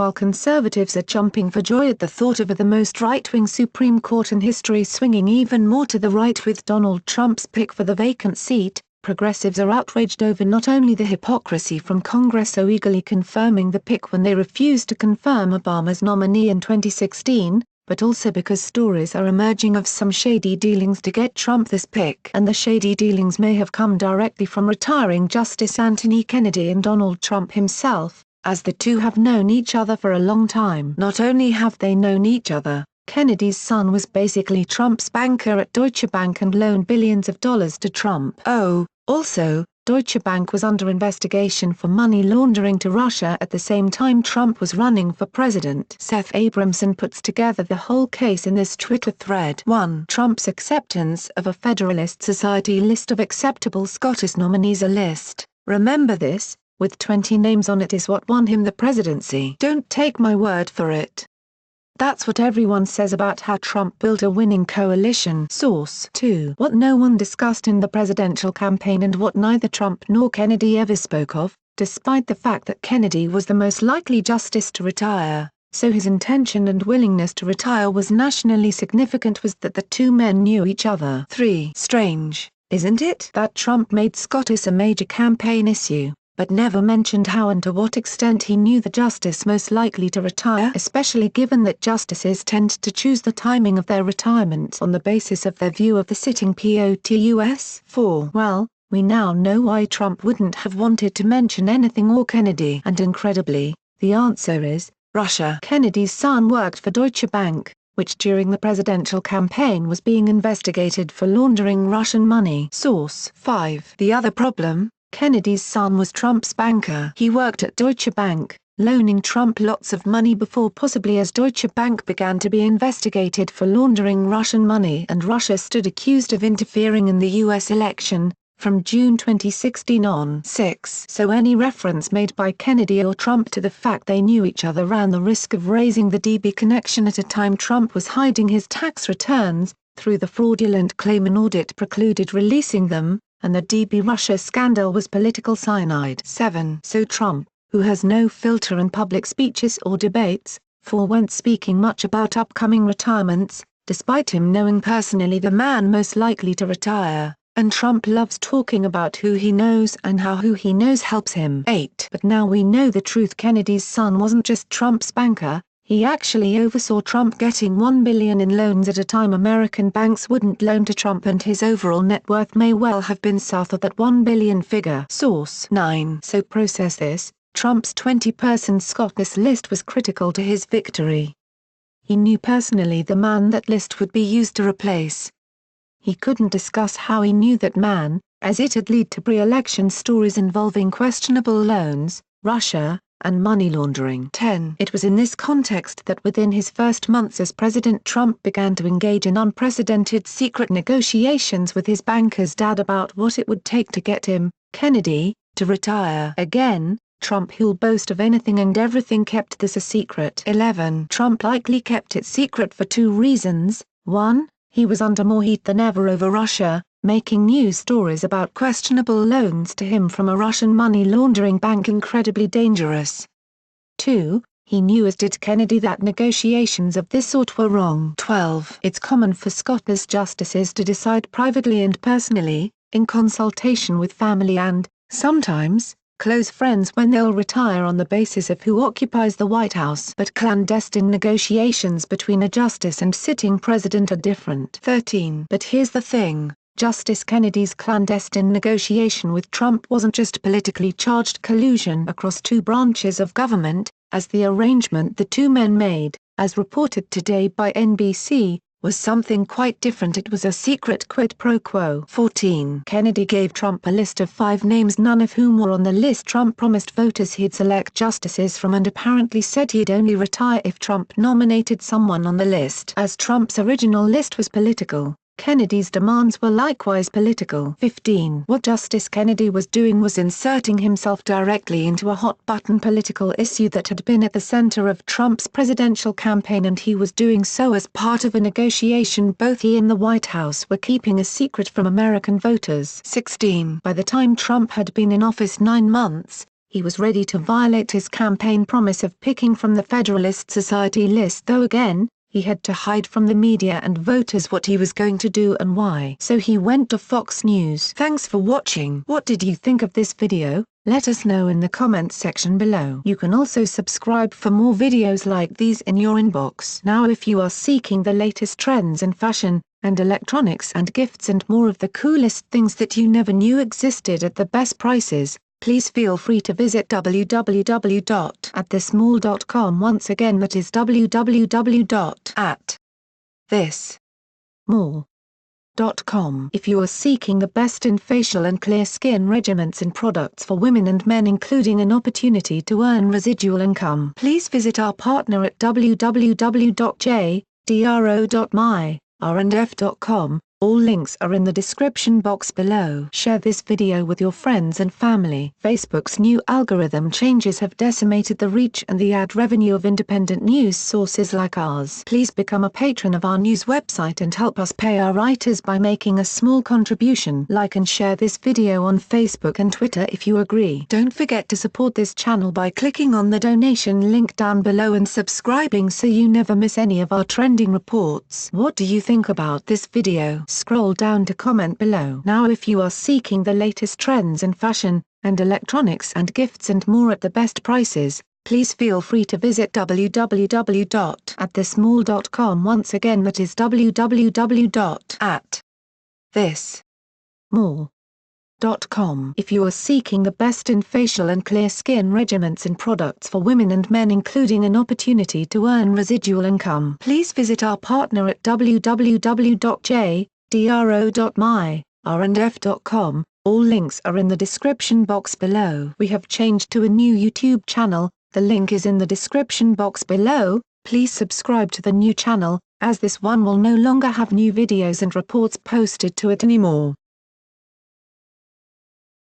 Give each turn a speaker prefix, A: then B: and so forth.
A: While conservatives are jumping for joy at the thought of the most right-wing Supreme Court in history swinging even more to the right with Donald Trump's pick for the vacant seat, progressives are outraged over not only the hypocrisy from Congress so eagerly confirming the pick when they refused to confirm Obama's nominee in 2016, but also because stories are emerging of some shady dealings to get Trump this pick. And the shady dealings may have come directly from retiring Justice Anthony Kennedy and Donald Trump himself, as the two have known each other for a long time. Not only have they known each other, Kennedy's son was basically Trump's banker at Deutsche Bank and loaned billions of dollars to Trump. Also, Deutsche Bank was under investigation for money laundering to Russia at the same time Trump was running for president. Seth Abramson puts together the whole case in this Twitter thread. 1. Trump's acceptance of a Federalist Society list of acceptable Scottish nominees. A list, remember this, with 20 names on it is what won him the presidency. Don't take my word for it. That's what everyone says about how Trump built a winning coalition. Source. 2. What no one discussed in the presidential campaign and what neither Trump nor Kennedy ever spoke of, despite the fact that Kennedy was the most likely justice to retire, so his intention and willingness to retire was nationally significant, was that the two men knew each other. 3. Strange, isn't it, that Trump made Scottish a major campaign issue, but never mentioned how and to what extent he knew the justice most likely to retire, especially given that justices tend to choose the timing of their retirement on the basis of their view of the sitting POTUS. 4. Well, we now know why Trump wouldn't have wanted to mention anything or Kennedy. And incredibly, the answer is, Russia. Kennedy's son worked for Deutsche Bank, which during the presidential campaign was being investigated for laundering Russian money. Source. 5. The other problem, Kennedy's son was Trump's banker. He worked at Deutsche Bank, loaning Trump lots of money before possibly as Deutsche Bank began to be investigated for laundering Russian money and Russia stood accused of interfering in the U.S. election, from June 2016 on. 6. So any reference made by Kennedy or Trump to the fact they knew each other ran the risk of raising the DB connection at a time Trump was hiding his tax returns, through the fraudulent claim an audit precluded releasing them, and the DB Russia scandal was political cyanide. 7. So Trump, who has no filter in public speeches or debates, forwent speaking much about upcoming retirements, despite him knowing personally the man most likely to retire, and Trump loves talking about who he knows and how who he knows helps him. 8. But now we know the truth. Kennedy's son wasn't just Trump's banker, he actually oversaw Trump getting $1 billion in loans at a time American banks wouldn't loan to Trump, and his overall net worth may well have been south of that $1 billion figure. Source. 9. So process this, Trump's 20-person Scottish list was critical to his victory. He knew personally the man that list would be used to replace. He couldn't discuss how he knew that man, as it'd lead to pre-election stories involving questionable loans, Russia, and money laundering. 10. It was in this context that within his first months as President Trump began to engage in unprecedented secret negotiations with his banker's dad about what it would take to get him, Kennedy, to retire. Again, Trump who'll boast of anything and everything kept this a secret. 11. Trump likely kept it secret for two reasons. 1. He was under more heat than ever over Russia, making news stories about questionable loans to him from a Russian money laundering bank incredibly dangerous. 2. He knew, as did Kennedy, that negotiations of this sort were wrong. 12. It's common for Scottish justices to decide privately and personally, in consultation with family and, sometimes, close friends when they'll retire on the basis of who occupies the White House. But clandestine negotiations between a justice and sitting president are different. 13. But here's the thing. Justice Kennedy's clandestine negotiation with Trump wasn't just politically charged collusion across two branches of government, as the arrangement the two men made, as reported today by NBC, was something quite different. It was a secret quid pro quo. 14. Kennedy gave Trump a list of 5 names, none of whom were on the list Trump promised voters he'd select justices from, and apparently said he'd only retire if Trump nominated someone on the list. As Trump's original list was political, Kennedy's demands were likewise political. 15. What Justice Kennedy was doing was inserting himself directly into a hot-button political issue that had been at the center of Trump's presidential campaign, and he was doing so as part of a negotiation both he and the White House were keeping a secret from American voters. 16. By the time Trump had been in office 9 months, He was ready to violate his campaign promise of picking from the Federalist Society list, though again, he had to hide from the media and voters what he was going to do and why. So he went to Fox News. Thanks for watching. What did you think of this video? Let us know in the comments section below. You can also subscribe for more videos like these in your inbox. Now if you are seeking the latest trends in fashion, and electronics and gifts and more of the coolest things that you never knew existed at the best prices, please feel free to visit www.atthesmall.com. Once again, that is www.atthesmall.com. If you are seeking the best in facial and clear skin regimens and products for women and men, including an opportunity to earn residual income, please visit our partner at www.jdro.my/rndf.com. All links are in the description box below. Share this video with your friends and family. Facebook's new algorithm changes have decimated the reach and the ad revenue of independent news sources like ours. Please become a patron of our news website and help us pay our writers by making a small contribution. Like and share this video on Facebook and Twitter if you agree. Don't forget to support this channel by clicking on the donation link down below and subscribing so you never miss any of our trending reports. What do you think about this video? Scroll down to comment below. Now if you are seeking the latest trends in fashion, and electronics and gifts and more at the best prices, please feel free to visit www.atthesmall.com. Once again, that is www.atthesmall.com. If you are seeking the best in facial and clear skin regimens and products for women and men, including an opportunity to earn residual income, please visit our partner at www.jdro.my/rndf.com. All links are in the description box below. We have changed to a new YouTube channel, the link is in the description box below. Please subscribe to the new channel, as this one will no longer have new videos and reports posted to it anymore.